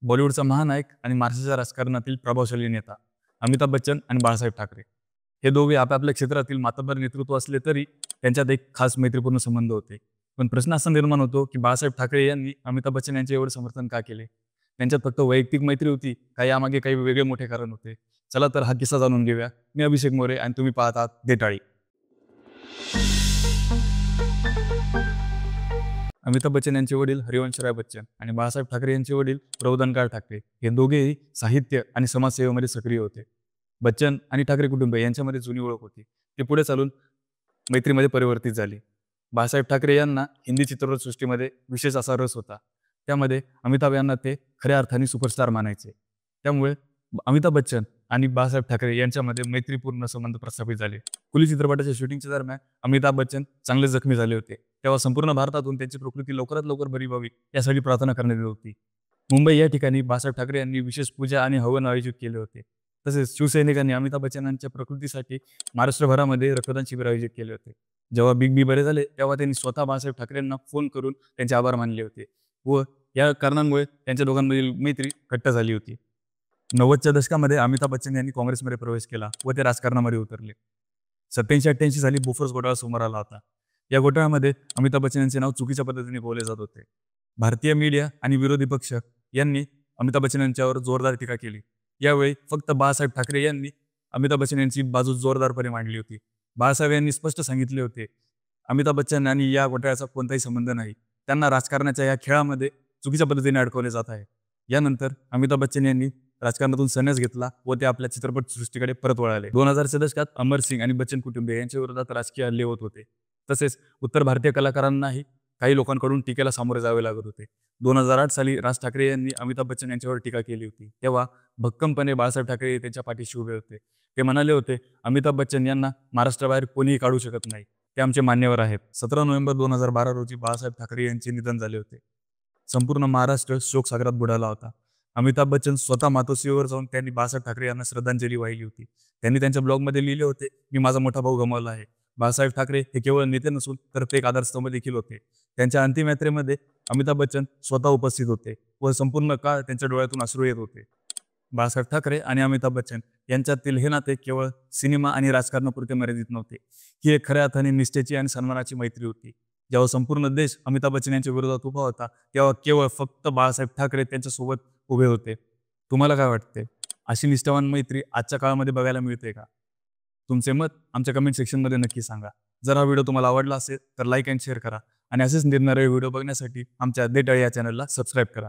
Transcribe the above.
बॉलिवूडचा महानायक आणि महाराष्ट्राच्या राजकारणातील प्रभावशाली नेता अमिताभ बच्चन आणि बाळासाहेब ठाकरे हे दोघे आपापल्या क्षेत्रातील मातब्बर नेतृत्व असले तरी त्यांच्यात एक खास मैत्रीपूर्ण संबंध होते. पण प्रश्न असा निर्माण होतो की बाळासाहेब ठाकरे यांनी अमिताभ बच्चन यांचे एवढे समर्थन का केले? त्यांच्यात फक्त वैयक्तिक मैत्री होती का यामागे काही वेगळे मोठे कारण होते? चला तर हा किस्सा जाणून घेऊया. मी अभिषेक मोरे आणि तुम्ही पाहत आहात देटाळी. अमिताभ बच्चन यांचे वडील हरिवंशराय बच्चन आणि बाळासाहेब ठाकरे यांचे वडील प्रबोधनकार ठाकरे हे दोघेही साहित्य आणि समाजसेवेमध्ये सक्रिय होते. बच्चन आणि ठाकरे कुटुंब यांच्यामध्ये जुनी ओळख होती. ती पुढे चालून मैत्रीमध्ये परिवर्तित झाली. बाळासाहेब ठाकरे यांना हिंदी चित्रपटसृष्टीमध्ये विशेष असा रस होता. त्यामध्ये अमिताभ यांना ते खऱ्या अर्थाने सुपरस्टार मानायचे. त्यामुळे अमिताभ बच्चन आणि बाळासाहेब ठाकरे यांच्यामध्ये मैत्रीपूर्ण संबंध प्रस्थापित झाले. कुली चित्रपटाच्या शूटिंगच्या दरम्यान अमिताभ बच्चन चांगले जखमी झाले होते. तेव्हा संपूर्ण भारतातून त्यांची प्रकृती लवकरात लवकर बरी व्हावी यासाठी प्रार्थना करण्यात येत होती. मुंबई या ठिकाणी बाळासाहेब ठाकरे यांनी विशेष पूजा आणि हवन आयोजित केले होते. तसेच शिवसैनिकांनी अमिताभ बच्चन यांच्या प्रकृतीसाठी महाराष्ट्रभरामध्ये रक्तदान शिबिर आयोजित केले होते. जेव्हा बिग बी बरे झाले तेव्हा त्यांनी स्वतः बाळासाहेब ठाकरेंना फोन करून त्यांचे आभार मानले होते व या कारणांमुळे त्यांच्या दोघांमधील मैत्री घट्ट झाली होती. 90च्या दशकामध्ये अमिताभ बच्चन यांनी काँग्रेसमध्ये प्रवेश केला व ते राजकारणामध्ये उतरले. 87-88 साली बोफोर्स घोटाळा समोर आला होता. या घोटाळ्यामध्ये अमिताभ बच्चन यांचे नाव चुकीच्या पद्धतीने बोलले जात होते. भारतीय मीडिया आणि विरोधी पक्ष यांनी अमिताभ बच्चन यांच्यावर जोरदार टीका केली. यावेळी फक्त बाळासाहेब ठाकरे यांनी अमिताभ बच्चन यांची बाजू जोरदारपणे मांडली होती. बाळासाहेब यांनी स्पष्ट सांगितले होते अमिताभ बच्चन आणि या घोटाळ्याचा कोणताही संबंध नाही. त्यांना राजकारणाच्या या खेळामध्ये चुकीच्या पद्धतीने अडकवले जात आहे. यानंतर अमिताभ बच्चन यांनी राजकारणातून संन्यास घेतला व ते आपल्या चित्रपट सृष्टीकडे परत वळाले. 2000च्या दशकात अमर सिंग आणि बच्चन कुटुंबीय यांच्या विरोधात राजकीय हल्ले होत होते. तसेच उत्तर भारतीय कलाकारांनाही काही लोकांकडून टीकेला सामोरे जावे लागत होते. 2008 साली राज ठाकरे यांनी अमिताभ बच्चन यांच्यावर टीका केली होती. तेव्हा भक्कमपणे बाळासाहेब ठाकरे त्यांच्या पाठीशी उभे होते. ते म्हणाले होते अमिताभ बच्चन यांना महाराष्ट्राबाहेर कोणीही काढू शकत नाही. ते आमचे मान्यवर आहेत. 17 नोव्हेंबर 2012 रोजी बाळासाहेब ठाकरे यांचे निधन झाले होते. संपूर्ण महाराष्ट्र शोकसागरात बुडाला होता. अमिताभ बच्चन स्वतः मातोश्रीवर जाऊन त्यांनी बाळासाहेब ठाकरे यांना श्रद्धांजली वाहिली होती. त्यांनी त्यांच्या ब्लॉगमध्ये लिहिले होते मी माझा मोठा भाऊ गमावला आहे. बाळासाहेब ठाकरे हे केवळ नेते नसून तर ते एक आधारस्तंभ देखील होते. त्यांच्या अंतिम यात्रेमध्ये अमिताभ बच्चन स्वतः उपस्थित होते व संपूर्ण काळ त्यांच्या डोळ्यातून अश्रू येत होते. बाळासाहेब ठाकरे आणि अमिताभ बच्चन यांच्यातील हे नाते केवळ सिनेमा आणि राजकारणापुरते मर्यादित नव्हते. ही एक खऱ्या अर्थाने निष्ठेची आणि सन्मानाची मैत्री होती. जेव्हा संपूर्ण देश अमिताभ बच्चन यांच्या विरोधात उभा होता तेव्हा केवळ फक्त बाळासाहेब ठाकरे त्यांच्यासोबत उभे होते. तुम्हाला काय वाटते? अशी निष्ठावान मैत्री आजच्या काळामध्ये बघायला मिळते का? तुमचे मत आमच्या कमेंट सेक्शनमध्ये नक्की सांगा. जर हा व्हिडिओ तुम्हाला आवडला असेल तर लाईक आणि शेअर करा आणि असेच निरनिराळे व्हिडिओ बघण्यासाठी आमच्या देटाळी या चॅनलला सबस्क्राईब करा.